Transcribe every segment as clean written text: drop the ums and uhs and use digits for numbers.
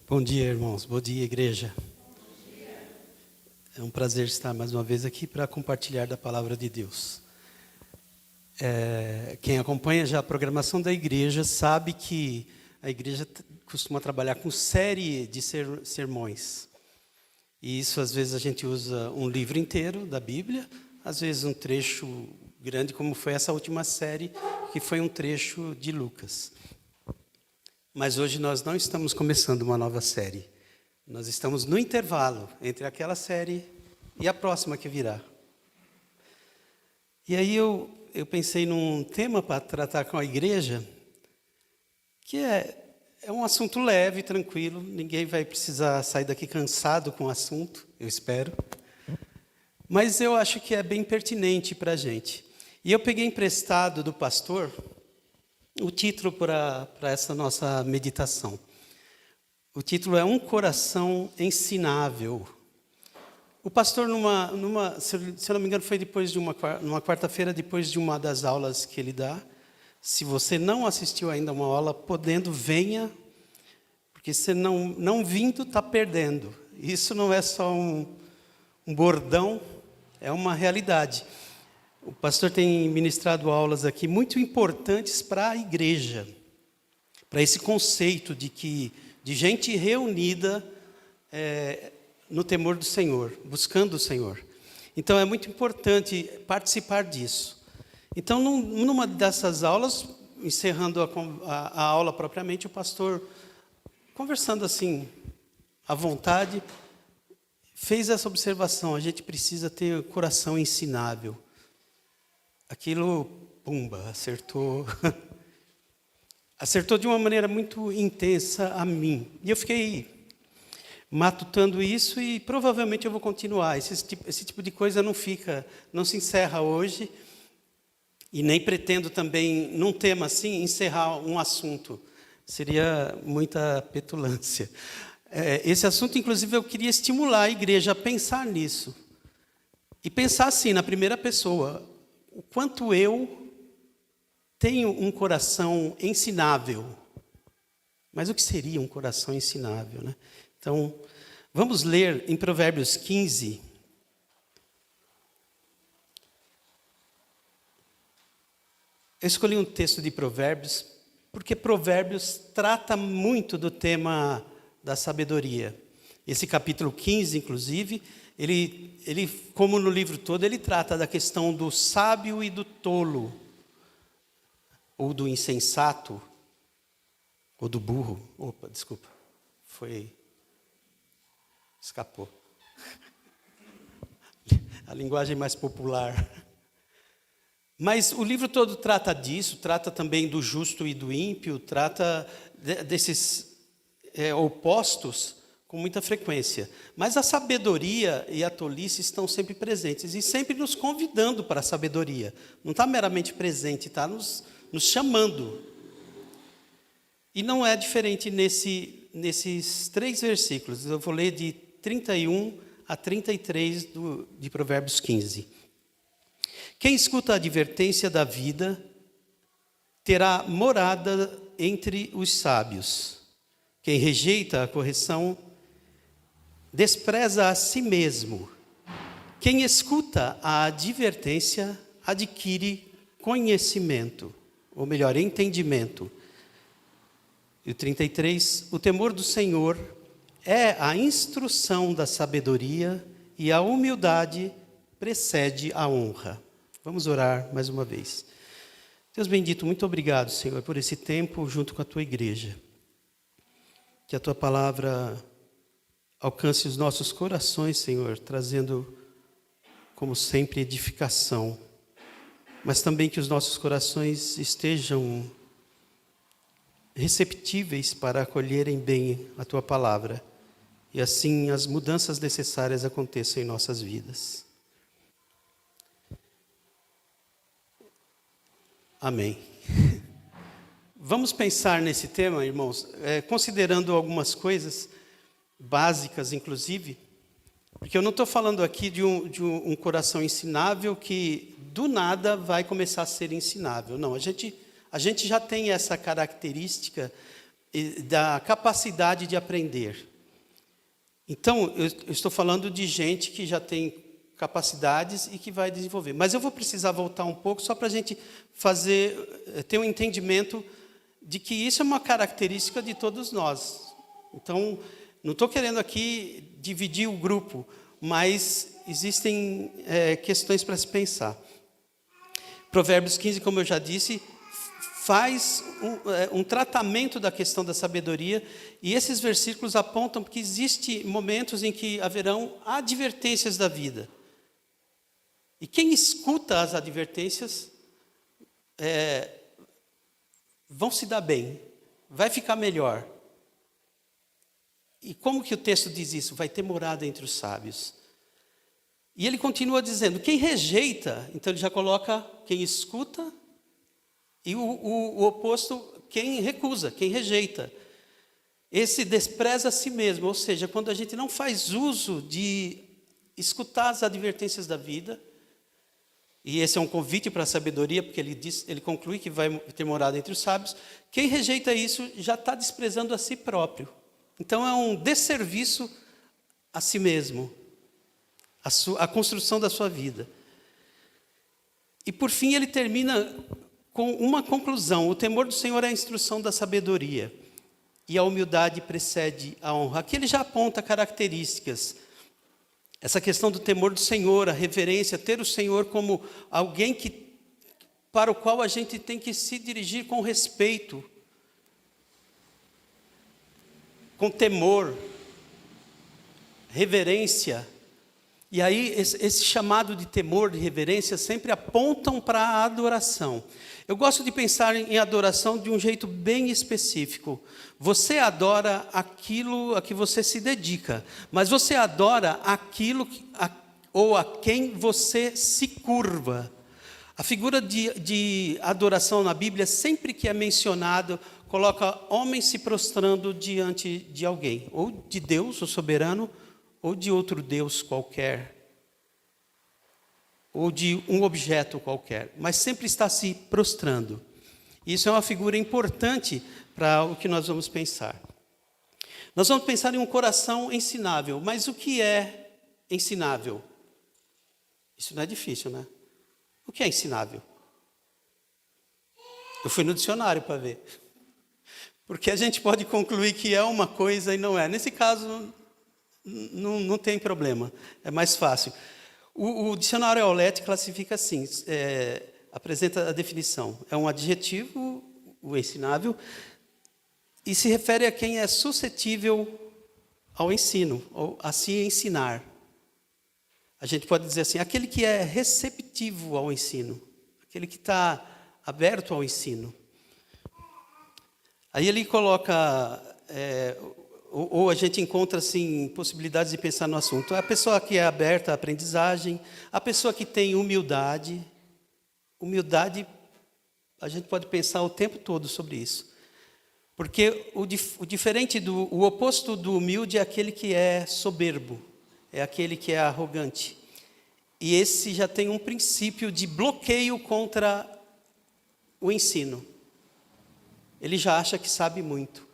Bom dia, irmãos. Bom dia, igreja. É um prazer estar mais uma vez aqui para compartilhar da palavra de Deus. Quem acompanha já a programação da igreja sabe que a igreja costuma trabalhar com série de sermões. E isso, às vezes, a gente usa um livro inteiro da Bíblia, às vezes um trecho grande, como foi essa última série, que foi um trecho de Lucas. Mas hoje nós não estamos começando uma nova série. Nós estamos no intervalo entre aquela série e a próxima que virá. E aí eu pensei num tema para tratar com a igreja, que é um assunto leve, tranquilo. Ninguém vai precisar sair daqui cansado com o assunto, eu espero. Mas eu acho que é bem pertinente para a gente. E eu peguei emprestado do pastor o título para essa nossa meditação. O título é Um Coração Ensinável. O pastor, se eu não me engano, foi depois de numa quarta-feira, depois de uma das aulas que ele dá. Se você não assistiu ainda a uma aula, podendo, venha, porque se não vindo, está perdendo. Isso não é só um bordão, é uma realidade. O pastor tem ministrado aulas aqui muito importantes para a igreja, para esse conceito de gente reunida no temor do Senhor, buscando o Senhor. Então é muito importante participar disso. Então, numa dessas aulas, encerrando a aula propriamente, o pastor, conversando assim, à vontade, fez essa observação: a gente precisa ter coração ensinável. Aquilo, pumba, acertou. Acertou de uma maneira muito intensa a mim. E eu fiquei matutando isso e provavelmente eu vou continuar. Esse tipo de coisa não se encerra hoje. E nem pretendo também, num tema assim, encerrar um assunto. Seria muita petulância. Esse assunto, inclusive, eu queria estimular a igreja a pensar nisso. E pensar assim, na primeira pessoa: o quanto eu tenho um coração ensinável. Mas o que seria um coração ensinável, né? Então, vamos ler em Provérbios 15. Eu escolhi um texto de Provérbios, porque Provérbios trata muito do tema da sabedoria. Esse capítulo 15, inclusive, ele, como no livro todo, ele trata da questão do sábio e do tolo, ou do insensato, ou do burro. Opa, desculpa, escapou. A linguagem mais popular. Mas o livro todo trata disso, trata também do justo e do ímpio, trata desses opostos com muita frequência. Mas a sabedoria e a tolice estão sempre presentes e sempre nos convidando para a sabedoria. Não está meramente presente, está nos chamando. E não é diferente nesses 3 versículos. Eu vou ler de 31 a 33 de Provérbios 15. Quem escuta a advertência da vida terá morada entre os sábios. Quem rejeita a correção despreza a si mesmo. Quem escuta a advertência adquire conhecimento, ou melhor, entendimento. E o 33, o temor do Senhor é a instrução da sabedoria e a humildade precede a honra. Vamos orar mais uma vez. Deus bendito, muito obrigado, Senhor, por esse tempo junto com a Tua igreja. Que a Tua palavra alcance os nossos corações, Senhor, trazendo, como sempre, edificação. Mas também que os nossos corações estejam receptíveis para acolherem bem a Tua palavra. E assim as mudanças necessárias aconteçam em nossas vidas. Amém. Vamos pensar nesse tema, irmãos, considerando algumas coisas básicas, inclusive, porque eu não estou falando aqui de um coração ensinável que do nada vai começar a ser ensinável. Não, a gente já tem essa característica e da capacidade de aprender. Então, eu estou falando de gente que já tem capacidades e que vai desenvolver. Mas eu vou precisar voltar um pouco só para a gente ter um entendimento de que isso é uma característica de todos nós. Então, não estou querendo aqui dividir o grupo, mas existem questões para se pensar. Provérbios 15, como eu já disse, faz um tratamento da questão da sabedoria, e esses versículos apontam que existem momentos em que haverão advertências da vida. E quem escuta as advertências vão se dar bem, vai ficar melhor. E como que o texto diz isso? Vai ter morada entre os sábios. E ele continua dizendo, quem rejeita, então ele já coloca quem escuta, e o oposto, quem recusa, quem rejeita. Esse despreza a si mesmo, ou seja, quando a gente não faz uso de escutar as advertências da vida, e esse é um convite para a sabedoria, porque ele conclui que vai ter morada entre os sábios, quem rejeita isso já está desprezando a si próprio. Então é um desserviço a si mesmo, a construção da sua vida. E por fim ele termina com uma conclusão: o temor do Senhor é a instrução da sabedoria, e a humildade precede a honra. Aqui ele já aponta características. Essa questão do temor do Senhor, a reverência, ter o Senhor como alguém para o qual a gente tem que se dirigir com respeito, com temor, reverência. E aí esse chamado de temor, de reverência, sempre apontam para a adoração. Eu gosto de pensar em adoração de um jeito bem específico. Você adora aquilo a que você se dedica, mas você adora aquilo ou a quem você se curva. A figura de adoração na Bíblia, sempre que é mencionado, coloca homens se prostrando diante de alguém, ou de Deus, o soberano, ou de outro Deus qualquer, ou de um objeto qualquer, mas sempre está se prostrando. Isso é uma figura importante para o que nós vamos pensar. Nós vamos pensar em um coração ensinável, mas o que é ensinável? Isso não é difícil, né? O que é ensinável? Eu fui no dicionário para ver. Porque a gente pode concluir que é uma coisa e não é. Nesse caso, não tem problema, é mais fácil. O dicionário Aulete classifica assim, apresenta a definição. É um adjetivo, o ensinável, e se refere a quem é suscetível ao ensino, ou a se ensinar. A gente pode dizer assim, aquele que é receptivo ao ensino, aquele que está aberto ao ensino. Aí ele coloca, ou a gente encontra assim, possibilidades de pensar no assunto. A pessoa que é aberta à aprendizagem, a pessoa que tem humildade. Humildade, a gente pode pensar o tempo todo sobre isso. Porque o oposto do humilde é aquele que é soberbo, é aquele que é arrogante. E esse já tem um princípio de bloqueio contra o ensino. Ele já acha que sabe muito.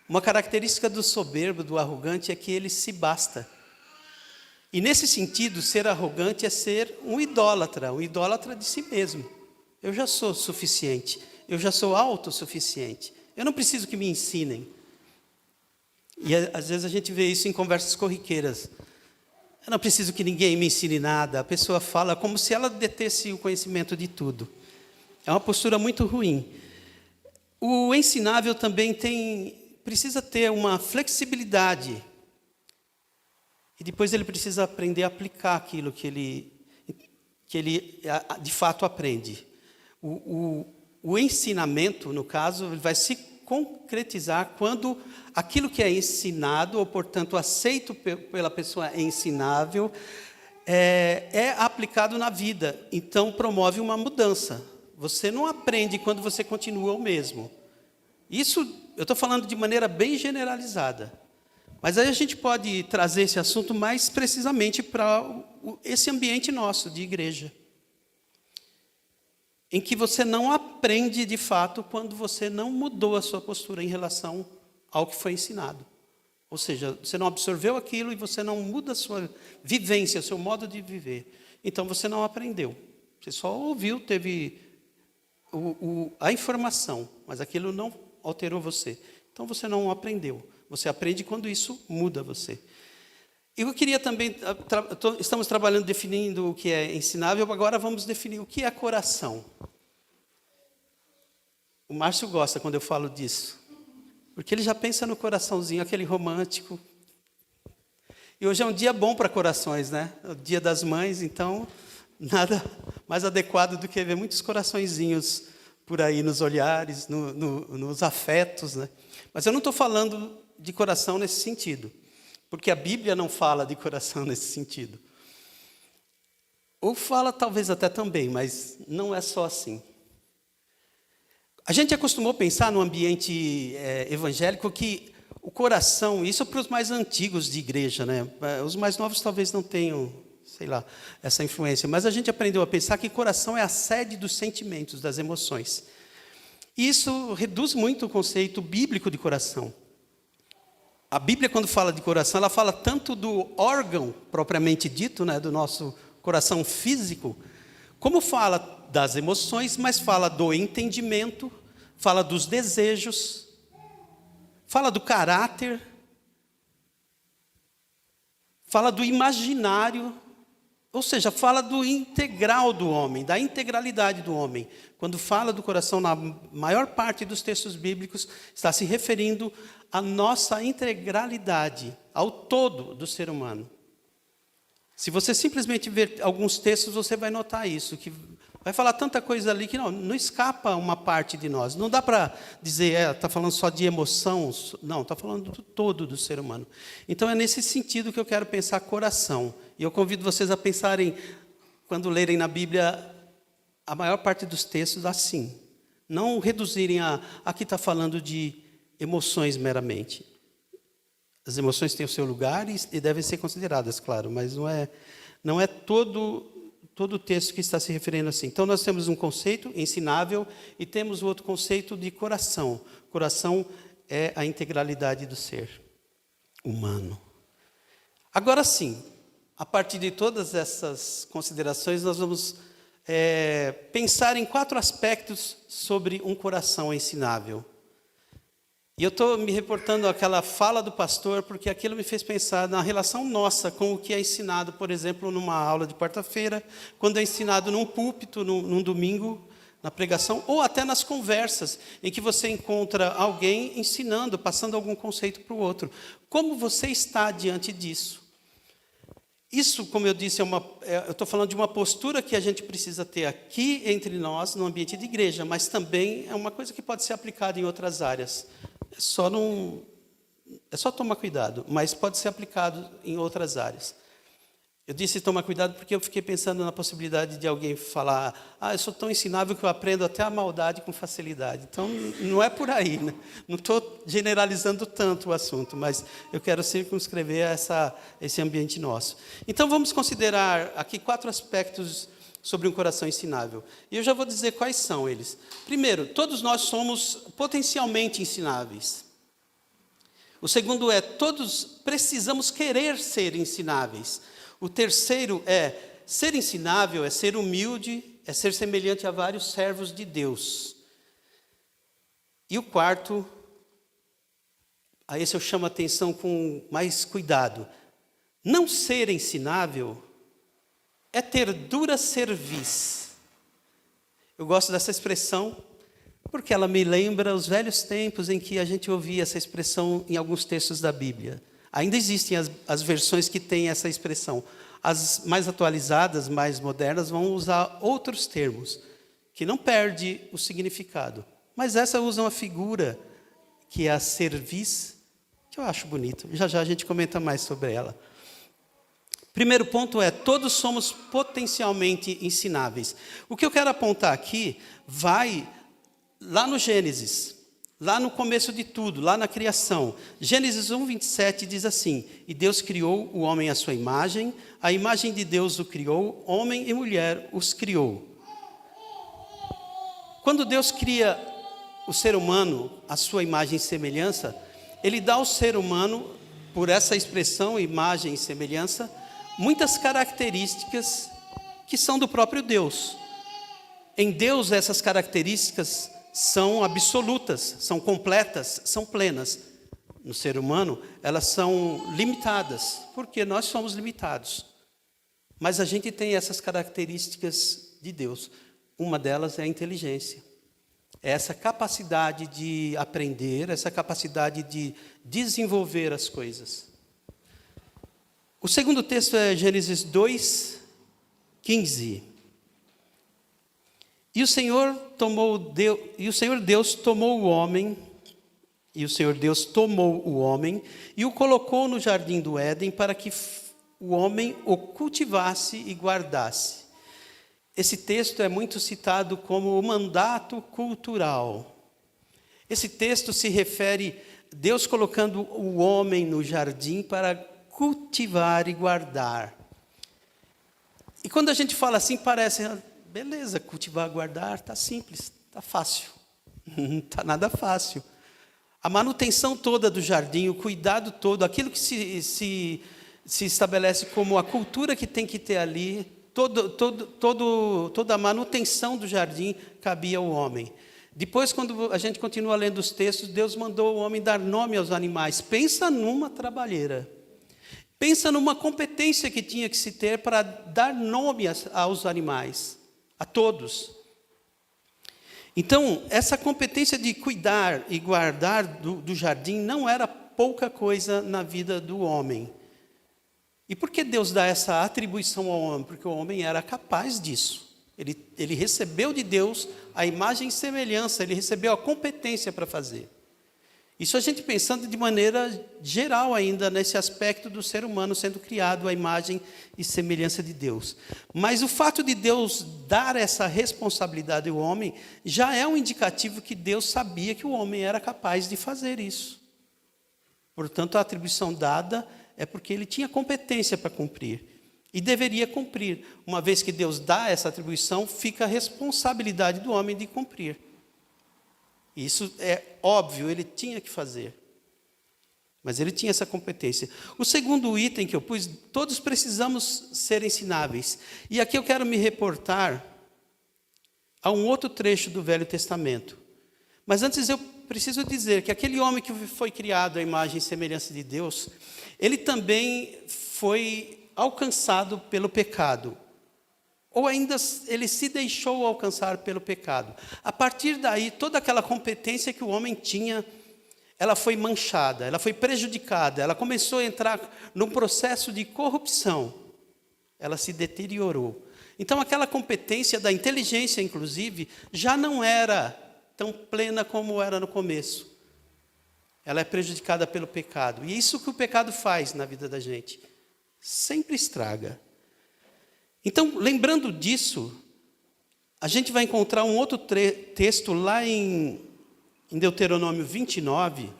Uma característica do soberbo, do arrogante, é que ele se basta. E nesse sentido, ser arrogante é ser um idólatra de si mesmo. Eu já sou suficiente, eu já sou autossuficiente. Eu não preciso que me ensinem. E às vezes a gente vê isso em conversas corriqueiras. Eu não preciso que ninguém me ensine nada. A pessoa fala como se ela detesse o conhecimento de tudo. É uma postura muito ruim. O ensinável também precisa ter uma flexibilidade. E depois ele precisa aprender a aplicar aquilo que ele de fato aprende. O ensinamento, no caso, vai se concretizar quando aquilo que é ensinado, ou portanto aceito pela pessoa ensinável, é aplicado na vida. Então promove uma mudança. Você não aprende quando você continua o mesmo. Isso eu estou falando de maneira bem generalizada. Mas aí a gente pode trazer esse assunto mais precisamente para esse ambiente nosso de igreja. em que você não aprende de fato quando você não mudou a sua postura em relação ao que foi ensinado. Ou seja, você não absorveu aquilo e você não muda a sua vivência, o seu modo de viver. Então você não aprendeu. Você só ouviu, teve a informação, mas aquilo não alterou você. Então você não aprendeu. Você aprende quando isso muda você. Eu queria também, estamos trabalhando definindo o que é ensinável, agora vamos definir o que é coração. O Márcio gosta quando eu falo disso, porque ele já pensa no coraçãozinho, aquele romântico. E hoje é um dia bom para corações, né? É o Dia das Mães, então nada mais adequado do que ver muitos coraçõezinhos por aí nos olhares, nos afetos, né? Mas eu não estou falando de coração nesse sentido, porque a Bíblia não fala de coração nesse sentido. Ou fala talvez até também, mas não é só assim. A gente acostumou pensar no ambiente evangélico que o coração, isso é para os mais antigos de igreja, né? Os mais novos talvez não tenham, sei lá, essa influência, mas a gente aprendeu a pensar que coração é a sede dos sentimentos, das emoções. E isso reduz muito o conceito bíblico de coração. A Bíblia, quando fala de coração, ela fala tanto do órgão propriamente dito, né, do nosso coração físico, como fala das emoções, mas fala do entendimento, fala dos desejos, fala do caráter, fala do imaginário, ou seja, fala do integral do homem, da integralidade do homem. Quando fala do coração, na maior parte dos textos bíblicos, está se referindo à nossa integralidade, ao todo do ser humano. Se você simplesmente ver alguns textos, você vai notar isso, que vai falar tanta coisa ali que não escapa uma parte de nós. Não dá para dizer, está falando só de emoção. Não, está falando do todo do ser humano. Então, é nesse sentido que eu quero pensar coração. E eu convido vocês a pensarem, quando lerem na Bíblia, a maior parte dos textos assim. Não reduzirem aqui está falando de emoções meramente. As emoções têm o seu lugar e devem ser consideradas, claro, mas não é todo o texto que está se referindo assim. Então, nós temos um conceito ensinável e temos o outro conceito de coração. Coração é a integralidade do ser humano. Agora sim, a partir de todas essas considerações, nós vamos pensar em 4 aspectos sobre um coração ensinável. E eu estou me reportando àquela fala do pastor, porque aquilo me fez pensar na relação nossa com o que é ensinado, por exemplo, numa aula de quarta-feira, quando é ensinado num púlpito, num domingo, na pregação, ou até nas conversas, em que você encontra alguém ensinando, passando algum conceito para o outro. Como você está diante disso? Isso, como eu disse, eu estou falando de uma postura que a gente precisa ter aqui entre nós, no ambiente de igreja, mas também é uma coisa que pode ser aplicada em outras áreas. É só tomar cuidado, mas pode ser aplicado em outras áreas. Eu disse tomar cuidado porque eu fiquei pensando na possibilidade de alguém falar, eu sou tão ensinável que eu aprendo até a maldade com facilidade. Então, não é por aí, né? Não estou generalizando tanto o assunto, mas eu quero circunscrever esse ambiente nosso. Então, vamos considerar aqui 4 aspectos sobre um coração ensinável. E eu já vou dizer quais são eles. Primeiro, todos nós somos potencialmente ensináveis. O segundo é, todos precisamos querer ser ensináveis. O terceiro é, ser ensinável é ser humilde, é ser semelhante a vários servos de Deus. E o quarto, a esse eu chamo a atenção com mais cuidado. Não ser ensinável é ter dura cerviz. Eu gosto dessa expressão porque ela me lembra os velhos tempos em que a gente ouvia essa expressão em alguns textos da Bíblia. Ainda existem as versões que têm essa expressão. As mais atualizadas, mais modernas, vão usar outros termos, que não perde o significado. Mas essa usa uma figura, que é a cerviz, que eu acho bonito. Já já a gente comenta mais sobre ela. Primeiro ponto é, todos somos potencialmente ensináveis. O que eu quero apontar aqui vai lá no Gênesis, lá no começo de tudo, lá na criação. Gênesis 1:27 diz assim, e Deus criou o homem à sua imagem, a imagem de Deus o criou, homem e mulher os criou. Quando Deus cria o ser humano, à sua imagem e semelhança, Ele dá ao ser humano, por essa expressão, imagem e semelhança, muitas características que são do próprio Deus. Em Deus, essas características são absolutas, são completas, são plenas. No ser humano, elas são limitadas, porque nós somos limitados. Mas a gente tem essas características de Deus. Uma delas é a inteligência. É essa capacidade de aprender, essa capacidade de desenvolver as coisas. O segundo texto é Gênesis 2:15. E o Senhor Deus tomou o homem e o colocou no jardim do Éden para que o homem o cultivasse e guardasse. Esse texto é muito citado como o mandato cultural. Esse texto se refere a Deus colocando o homem no jardim para cultivar e guardar. E quando a gente fala assim, parece, beleza, cultivar e guardar, está simples, está fácil. Não está nada fácil. A manutenção toda do jardim, o cuidado todo, aquilo que se estabelece como a cultura que tem que ter ali, toda a manutenção do jardim cabia ao homem. Depois, quando a gente continua lendo os textos, Deus mandou o homem dar nome aos animais. Pensa numa trabalheira. Pensa numa competência que tinha que se ter para dar nome aos animais, a todos. Então, essa competência de cuidar e guardar do jardim não era pouca coisa na vida do homem. E por que Deus dá essa atribuição ao homem? Porque o homem era capaz disso. Ele recebeu de Deus a imagem e semelhança, ele recebeu a competência para fazer. Isso a gente pensando de maneira geral ainda nesse aspecto do ser humano sendo criado à imagem e semelhança de Deus. Mas o fato de Deus dar essa responsabilidade ao homem já é um indicativo que Deus sabia que o homem era capaz de fazer isso. Portanto, a atribuição dada é porque ele tinha competência para cumprir. E deveria cumprir. Uma vez que Deus dá essa atribuição, fica a responsabilidade do homem de cumprir. Isso é óbvio, ele tinha que fazer. Mas ele tinha essa competência. O segundo item que eu pus, todos precisamos ser ensináveis. E aqui eu quero me reportar a um outro trecho do Velho Testamento. Mas antes eu preciso dizer que aquele homem que foi criado à imagem e semelhança de Deus, ele também foi alcançado pelo pecado. Ou ainda ele se deixou alcançar pelo pecado. A partir daí, toda aquela competência que o homem tinha, ela foi manchada, ela foi prejudicada, ela começou a entrar num processo de corrupção. Ela se deteriorou. Então, aquela competência da inteligência, inclusive, já não era tão plena como era no começo. Ela é prejudicada pelo pecado. E isso que o pecado faz na vida da gente. Sempre estraga. Então, lembrando disso, a gente vai encontrar um outro texto lá em Deuteronômio 29,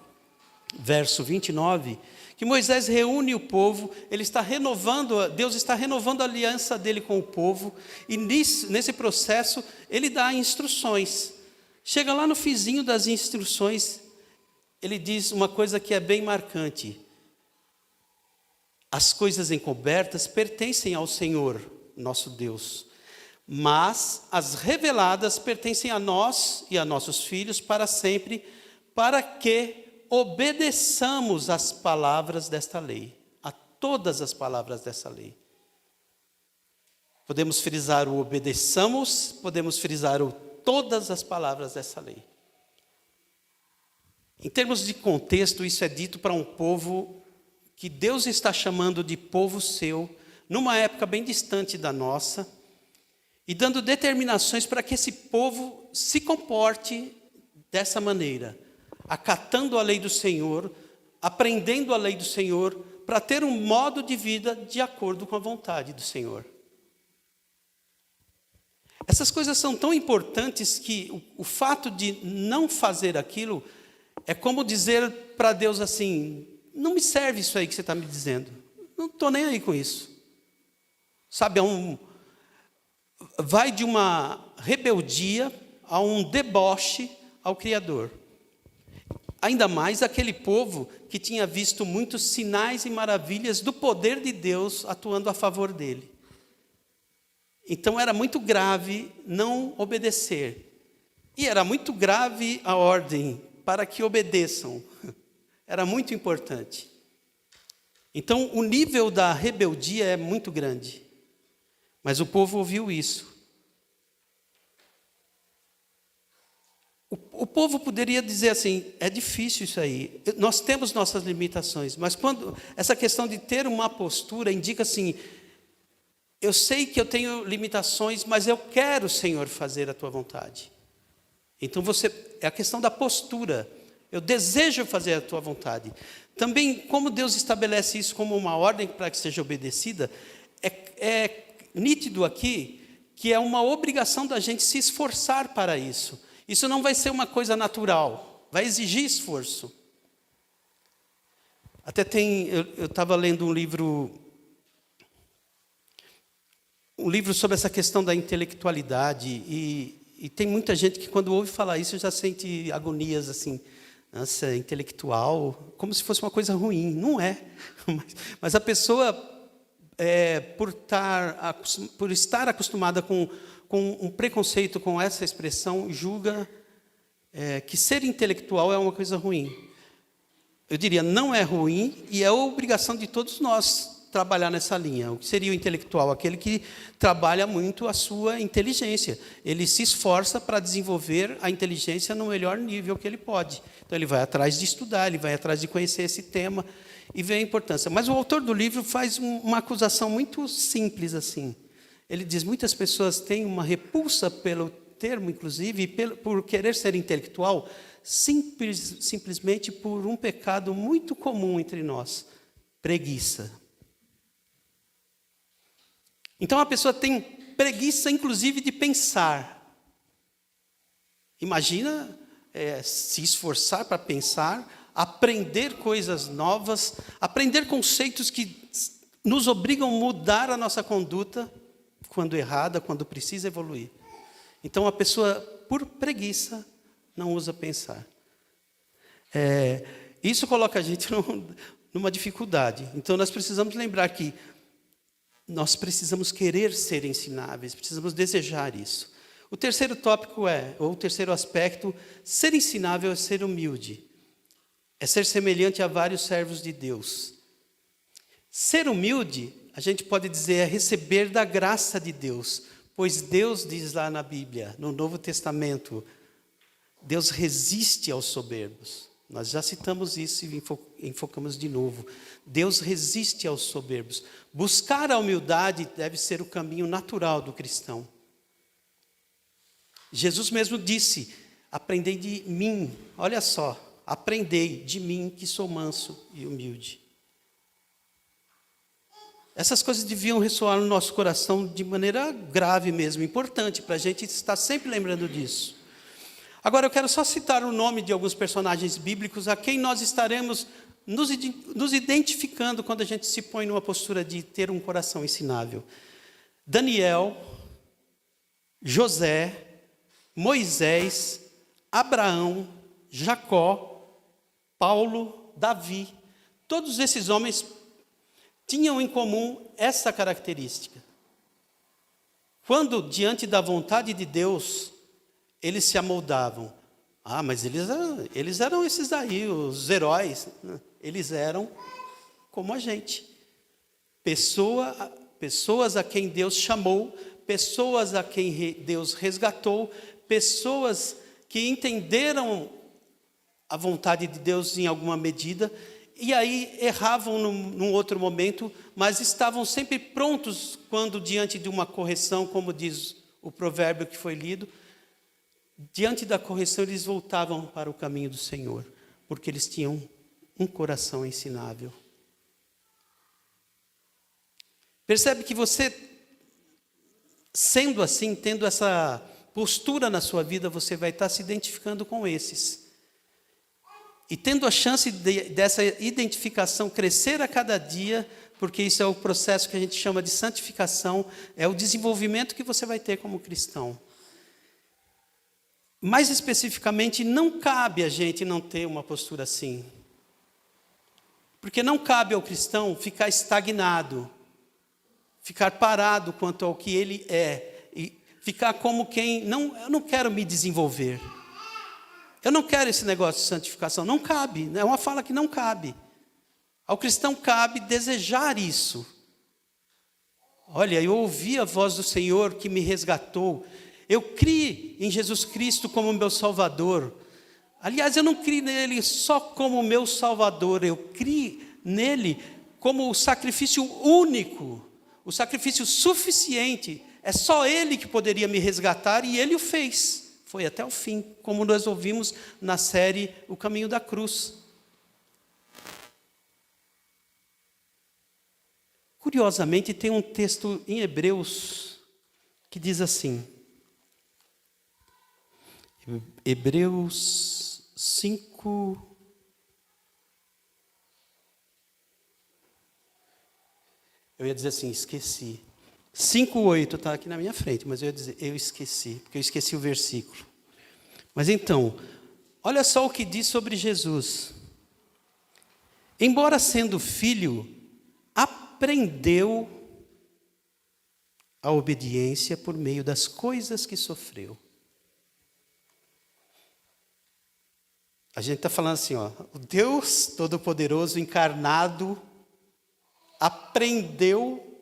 verso 29, que Moisés reúne o povo, Deus está renovando a aliança dele com o povo, e nesse processo ele dá instruções. Chega lá no finzinho das instruções, ele diz uma coisa que é bem marcante. As coisas encobertas pertencem ao Senhor, nosso Deus, mas as reveladas pertencem a nós e a nossos filhos para sempre, para que obedeçamos às palavras desta lei, a todas as palavras dessa lei. Podemos frisar o obedeçamos, podemos frisar o todas as palavras dessa lei. Em termos de contexto, isso é dito para um povo que Deus está chamando de povo seu, numa época bem distante da nossa, e dando determinações para que esse povo se comporte dessa maneira, acatando a lei do Senhor, aprendendo a lei do Senhor, para ter um modo de vida de acordo com a vontade do Senhor. Essas coisas são tão importantes que o fato de não fazer aquilo é como dizer para Deus assim, não me serve isso aí que você está me dizendo, não estou nem aí com isso. Sabe, vai de uma rebeldia a um deboche ao Criador. Ainda mais aquele povo que tinha visto muitos sinais e maravilhas do poder de Deus atuando a favor dele. Então era muito grave não obedecer. E era muito grave a ordem para que obedeçam. Era muito importante. Então o nível da rebeldia é muito grande. Mas o povo ouviu isso. O povo poderia dizer assim, é difícil isso aí, nós temos nossas limitações, mas quando essa questão de ter uma postura indica assim, eu sei que eu tenho limitações, mas eu quero, Senhor, fazer a tua vontade. Então é a questão da postura, eu desejo fazer a tua vontade. Também, como Deus estabelece isso como uma ordem para que seja obedecida, é nítido aqui que é uma obrigação da gente se esforçar para isso. Isso não vai ser uma coisa natural, vai exigir esforço. Até eu estava lendo um livro sobre essa questão da intelectualidade, e tem muita gente que quando ouve falar isso já sente agonias assim, nossa, intelectual, como se fosse uma coisa ruim. Não é, mas a pessoa, por estar acostumada com um preconceito com essa expressão, julga que ser intelectual é uma coisa ruim. Eu diria, não é ruim, e é obrigação de todos nós trabalhar nessa linha. O que seria o intelectual? Aquele que trabalha muito a sua inteligência. Ele se esforça para desenvolver a inteligência no melhor nível que ele pode. Então, ele vai atrás de estudar, ele vai atrás de conhecer esse tema, e vê a importância. Mas o autor do livro faz uma acusação muito simples assim. Ele diz, muitas pessoas têm uma repulsa pelo termo, inclusive, por querer ser intelectual, simplesmente por um pecado muito comum entre nós, preguiça. Então a pessoa tem preguiça, inclusive, de pensar. Imagina se esforçar para pensar, aprender coisas novas, aprender conceitos que nos obrigam a mudar a nossa conduta, quando errada, quando precisa evoluir. Então, a pessoa, por preguiça, não usa pensar. Isso coloca a gente numa dificuldade. Então, nós precisamos lembrar que nós precisamos querer ser ensináveis, precisamos desejar isso. O terceiro tópico ou o terceiro aspecto, ser ensinável é ser humilde. É ser semelhante a vários servos de Deus. Ser humilde, a gente pode dizer, é receber da graça de Deus, pois Deus diz lá na Bíblia, no Novo Testamento, Deus resiste aos soberbos. Nós já citamos isso e enfocamos de novo. Deus resiste aos soberbos. Buscar a humildade deve ser o caminho natural do cristão. Jesus mesmo disse, aprendei de mim, olha só, aprendei de mim que sou manso e humilde. Essas coisas deviam ressoar no nosso coração de maneira grave mesmo, importante, para a gente estar sempre lembrando disso. Agora eu quero só citar o nome de alguns personagens bíblicos a quem nós estaremos nos identificando quando a gente se põe numa postura de ter um coração ensinável. Daniel, José, Moisés, Abraão, Jacó, Paulo, Davi. Todos esses homens tinham em comum essa característica. Quando, diante da vontade de Deus, eles se amoldavam. Mas eles eram esses aí, os heróis. Eles eram como a gente. Pessoas a quem Deus chamou, pessoas a quem Deus resgatou, pessoas que entenderam a vontade de Deus em alguma medida, e aí erravam num outro momento, mas estavam sempre prontos quando diante de uma correção, como diz o provérbio que foi lido, diante da correção eles voltavam para o caminho do Senhor, porque eles tinham um coração ensinável. Percebe que você, sendo assim, tendo essa postura na sua vida, você vai estar se identificando com esses. E tendo a chance dessa identificação crescer a cada dia, porque isso é o processo que a gente chama de santificação, é o desenvolvimento que você vai ter como cristão. Mais especificamente, não cabe a gente não ter uma postura assim. Porque não cabe ao cristão ficar estagnado, ficar parado quanto ao que ele é, e ficar como quem, não, eu não quero me desenvolver. Eu não quero esse negócio de santificação, não cabe, é uma fala que não cabe. Ao cristão cabe desejar isso. Olha, eu ouvi a voz do Senhor que me resgatou, eu criei em Jesus Cristo como meu Salvador. Aliás, eu não criei nele só como meu Salvador, eu criei nele como o sacrifício único, o sacrifício suficiente. É só Ele que poderia me resgatar e Ele o fez. Foi até o fim, como nós ouvimos na série O Caminho da Cruz. Curiosamente, tem um texto em Hebreus que diz assim, Hebreus 5, eu ia dizer assim, esqueci. 5:8 está aqui na minha frente, mas eu ia dizer, eu esqueci, porque eu esqueci o versículo. Mas então, olha só o que diz sobre Jesus. Embora sendo filho, aprendeu a obediência por meio das coisas que sofreu. A gente está falando assim, ó, o Deus Todo-Poderoso encarnado aprendeu.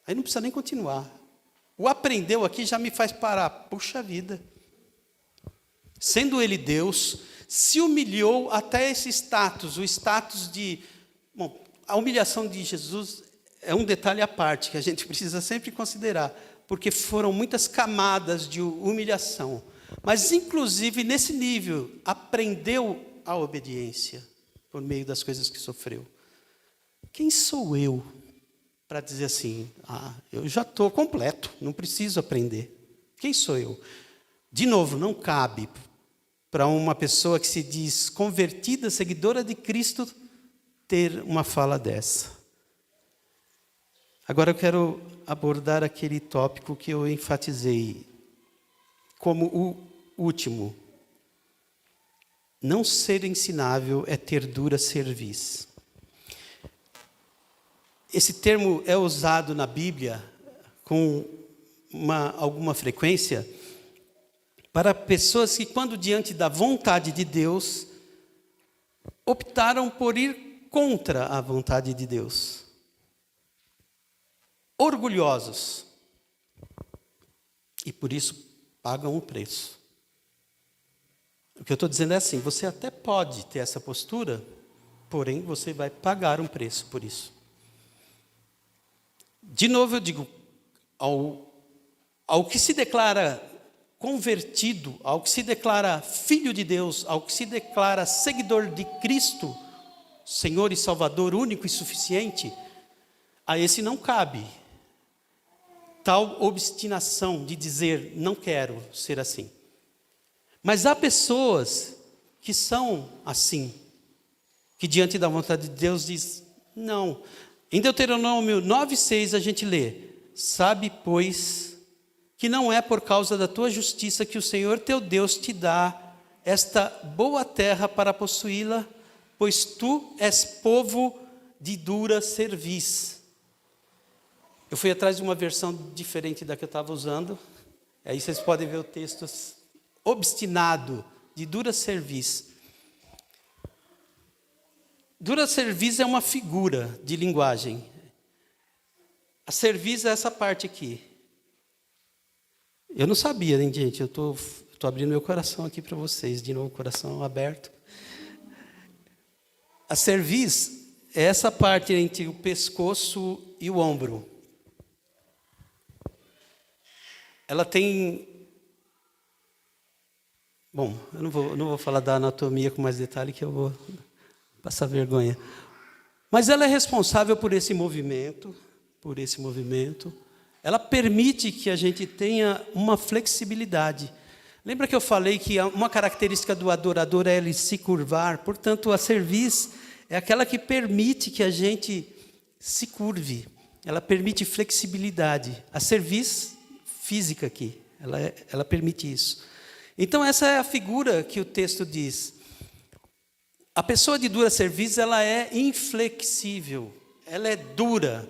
Aí não precisa nem continuar. O aprendeu aqui já me faz parar. Puxa vida. Sendo ele Deus, se humilhou até esse status, o status de... Bom, a humilhação de Jesus é um detalhe à parte, que a gente precisa sempre considerar, porque foram muitas camadas de humilhação. Mas, inclusive, nesse nível, aprendeu a obediência por meio das coisas que sofreu. Quem sou eu para dizer assim, eu já estou completo, não preciso aprender? Quem sou eu? De novo, não cabe para uma pessoa que se diz convertida, seguidora de Cristo, ter uma fala dessa. Agora eu quero abordar aquele tópico que eu enfatizei como o último. Não ser ensinável é ter dura cerviz. Esse termo é usado na Bíblia com alguma frequência para pessoas que, quando diante da vontade de Deus, optaram por ir contra a vontade de Deus. Orgulhosos. E por isso pagam o preço. O que eu estou dizendo é assim, você até pode ter essa postura, porém você vai pagar um preço por isso. De novo eu digo, ao que se declara convertido, ao que se declara filho de Deus, ao que se declara seguidor de Cristo, Senhor e Salvador único e suficiente, a esse não cabe tal obstinação de dizer, não quero ser assim. Mas há pessoas que são assim, que diante da vontade de Deus diz, não. Em Deuteronômio 9:6 a gente lê, sabe, pois, que não é por causa da tua justiça que o Senhor teu Deus te dá esta boa terra para possuí-la, pois tu és povo de dura cerviz. Eu fui atrás de uma versão diferente da que eu estava usando, aí vocês podem ver o texto obstinado, de dura cerviz. Dura cerviz é uma figura de linguagem. A cerviz é essa parte aqui. Eu não sabia, hein, gente? Eu estou abrindo meu coração aqui para vocês, de novo, coração aberto. A cerviz é essa parte entre o pescoço e o ombro. Ela tem... Bom, eu não vou falar da anatomia com mais detalhe, que eu vou passar vergonha. Mas ela é responsável por esse movimento, Ela permite que a gente tenha uma flexibilidade. Lembra que eu falei que uma característica do adorador é ele se curvar? Portanto, a cerviz é aquela que permite que a gente se curve. Ela permite flexibilidade. A cerviz física aqui, Ela permite isso. Então, essa é a figura que o texto diz. A pessoa de dura serviço, ela é inflexível, ela é dura.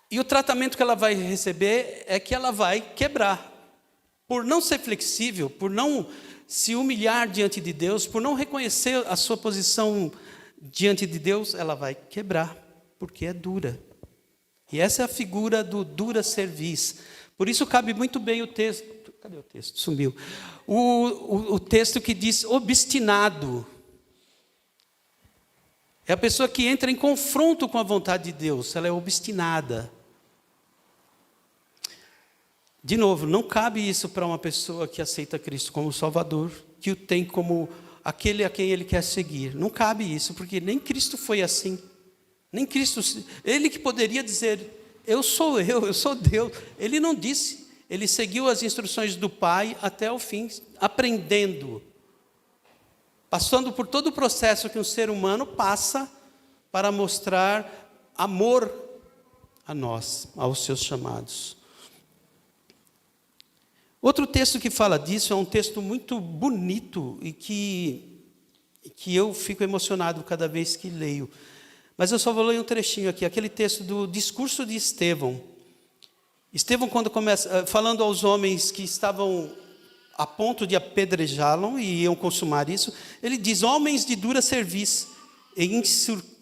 E o tratamento que ela vai receber é que ela vai quebrar. Por não ser flexível, por não se humilhar diante de Deus, por não reconhecer a sua posição diante de Deus, ela vai quebrar, porque é dura. E essa é a figura do dura serviço. Por isso cabe muito bem o texto. Cadê o texto? Sumiu. O texto que diz obstinado. É a pessoa que entra em confronto com a vontade de Deus. Ela é obstinada. De novo, não cabe isso para uma pessoa que aceita Cristo como Salvador, que o tem como aquele a quem ele quer seguir. Não cabe isso, porque nem Cristo foi assim. Nem Cristo, ele que poderia dizer, eu sou Deus. Ele não disse, ele seguiu as instruções do Pai até o fim, aprendendo, passando por todo o processo que um ser humano passa para mostrar amor a nós, aos seus chamados. Outro texto que fala disso é um texto muito bonito e que eu fico emocionado cada vez que leio. Mas eu só vou ler um trechinho aqui, aquele texto do discurso de Estevão. Estevão, quando começa, falando aos homens que estavam a ponto de apedrejá-lo e iam consumar isso, ele diz, homens de dura cerviz, e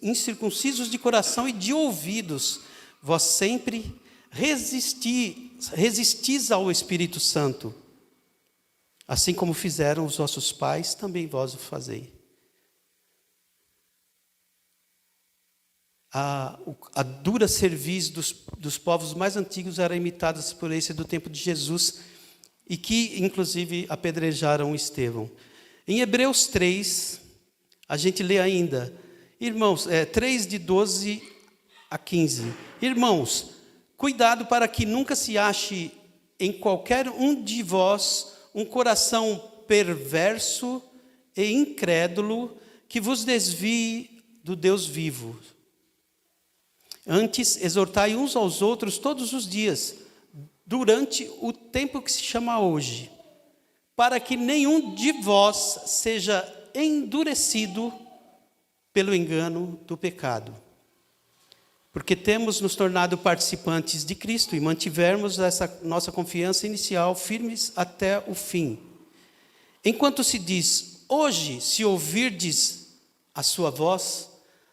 incircuncisos de coração e de ouvidos, vós sempre resistis ao Espírito Santo, assim como fizeram os vossos pais, também vós o fazei. A dura cerviz dos povos mais antigos era imitada por esse do tempo de Jesus, e que, inclusive, apedrejaram Estevão. Em Hebreus 3, a gente lê ainda, irmãos, 3 de 12 a 15. Irmãos, cuidado para que nunca se ache em qualquer um de vós um coração perverso e incrédulo que vos desvie do Deus vivo. Antes, exortai uns aos outros todos os dias, durante o tempo que se chama hoje, para que nenhum de vós seja endurecido pelo engano do pecado. Porque temos nos tornado participantes de Cristo e mantivermos essa nossa confiança inicial firmes até o fim. Enquanto se diz, hoje, se ouvirdes a sua voz,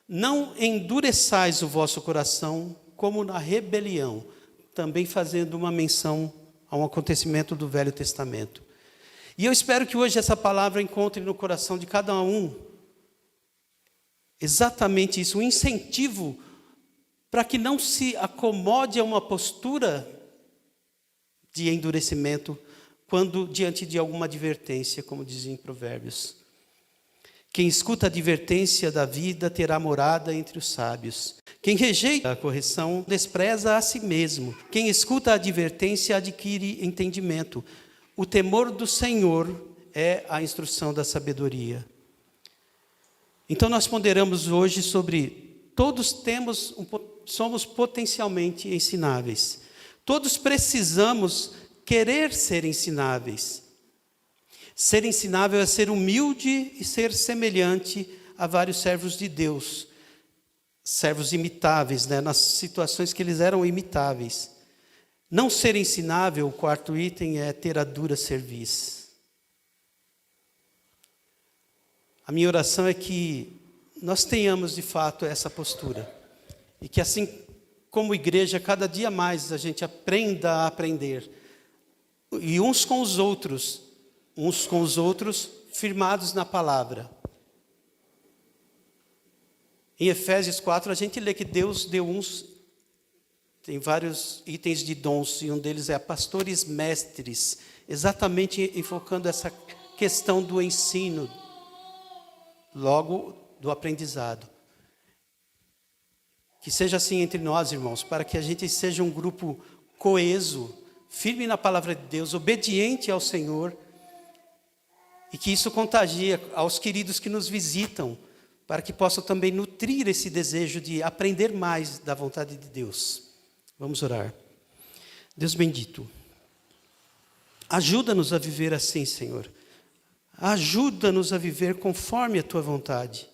não endureçais o vosso coração como na rebelião, também fazendo uma menção a um acontecimento do Velho Testamento. E eu espero que hoje essa palavra encontre no coração de cada um exatamente isso, um incentivo para que não se acomode a uma postura de endurecimento quando diante de alguma advertência, como dizem em Provérbios. Quem escuta a advertência da vida terá morada entre os sábios. Quem rejeita a correção despreza a si mesmo. Quem escuta a advertência adquire entendimento. O temor do Senhor é a instrução da sabedoria. Então nós ponderamos hoje sobre todos somos potencialmente ensináveis. Todos precisamos querer ser ensináveis. Ser ensinável é ser humilde e ser semelhante a vários servos de Deus. Servos imitáveis, nas situações que eles eram imitáveis. Não ser ensinável, o quarto item, é ter a dura cerviz. A minha oração é que nós tenhamos de fato essa postura. E que assim como igreja, cada dia mais a gente aprenda a aprender. E uns com os outros firmados na palavra. Em Efésios 4 a gente lê que Deus deu tem vários itens de dons, e um deles é pastores mestres, exatamente enfocando essa questão do ensino, logo do aprendizado. Que seja assim entre nós, irmãos, para que a gente seja um grupo coeso, firme na palavra de Deus, obediente ao Senhor, e que isso contagie aos queridos que nos visitam, para que possam também nutrir esse desejo de aprender mais da vontade de Deus. Vamos orar. Deus bendito, Ajuda-nos a viver assim, Senhor. Ajuda-nos a viver conforme a Tua vontade.